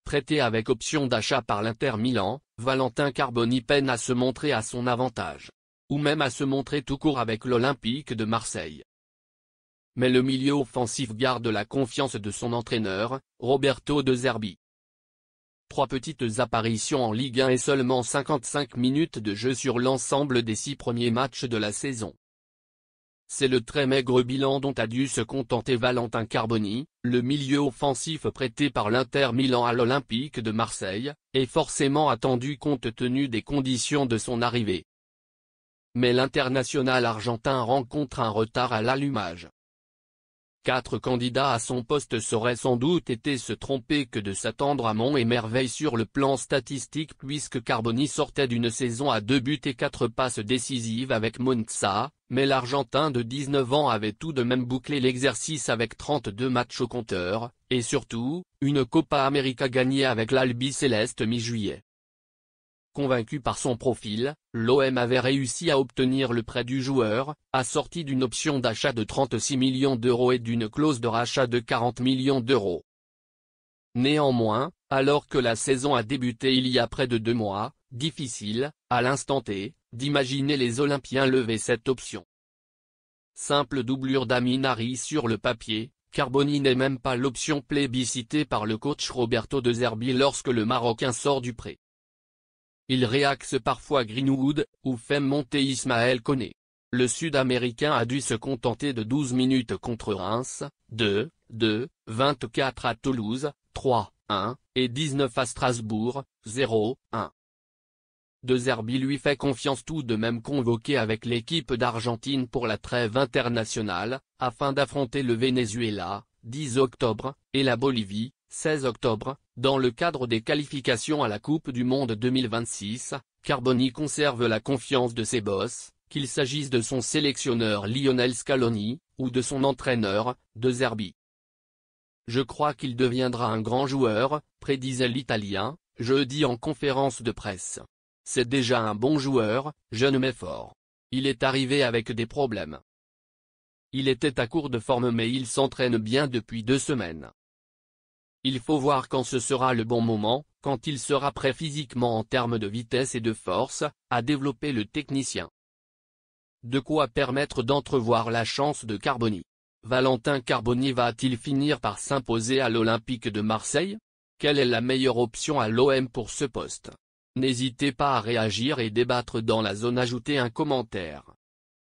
Prêté avec option d'achat par l'Inter Milan, Valentin Carboni peine à se montrer à son avantage. Ou même à se montrer tout court avec l'Olympique de Marseille. Mais le milieu offensif garde la confiance de son entraîneur, Roberto De Zerbi. 3 petites apparitions en Ligue 1 et seulement 55 minutes de jeu sur l'ensemble des 6 premiers matchs de la saison. C'est le très maigre bilan dont a dû se contenter Valentin Carboni, le milieu offensif prêté par l'Inter Milan à l'Olympique de Marseille, et forcément attendu compte tenu des conditions de son arrivée. Mais l'international argentin rencontre un retard à l'allumage. 4 candidats à son poste sauraient sans doute été se tromper que de s'attendre à monts et merveilles sur le plan statistique puisque Carboni sortait d'une saison à 2 buts et 4 passes décisives avec Monza, mais l'Argentin de 19 ans avait tout de même bouclé l'exercice avec 32 matchs au compteur, et surtout, une Copa América gagnée avec l'Albiceleste mi-juillet. Convaincu par son profil, l'OM avait réussi à obtenir le prêt du joueur, assorti d'une option d'achat de 36 millions d'euros et d'une clause de rachat de 40 millions d'euros. Néanmoins, alors que la saison a débuté il y a près de 2 mois, difficile, à l'instant T, d'imaginer les Olympiens lever cette option. Simple doublure d'Aminari sur le papier, Carboni n'est même pas l'option plébiscitée par le coach Roberto De Zerbi lorsque le Marocain sort du prêt. Il réaxe parfois Greenwood, ou fait monter Ismaël Koné. Le Sud-Américain a dû se contenter de 12 minutes contre Reims, 24 à Toulouse, 3-1, et 19 à Strasbourg, 0-1. De Zerbi lui fait confiance tout de même convoqué avec l'équipe d'Argentine pour la trêve internationale, afin d'affronter le Venezuela, 10 octobre, et la Bolivie, 16 octobre, dans le cadre des qualifications à la Coupe du Monde 2026, Carboni conserve la confiance de ses boss, qu'il s'agisse de son sélectionneur Lionel Scaloni, ou de son entraîneur, De Zerbi. Je crois qu'il deviendra un grand joueur, prédisait l'Italien, jeudi en conférence de presse. C'est déjà un bon joueur, jeune mais fort. Il est arrivé avec des problèmes. Il était à court de forme mais il s'entraîne bien depuis 2 semaines. Il faut voir quand ce sera le bon moment, quand il sera prêt physiquement en termes de vitesse et de force, à développer le technicien. De quoi permettre d'entrevoir la chance de Carboni. Valentin Carboni va-t-il finir par s'imposer à l'Olympique de Marseille? Quelle est la meilleure option à l'OM pour ce poste? N'hésitez pas à réagir et débattre dans la zone. Ajoutez un commentaire.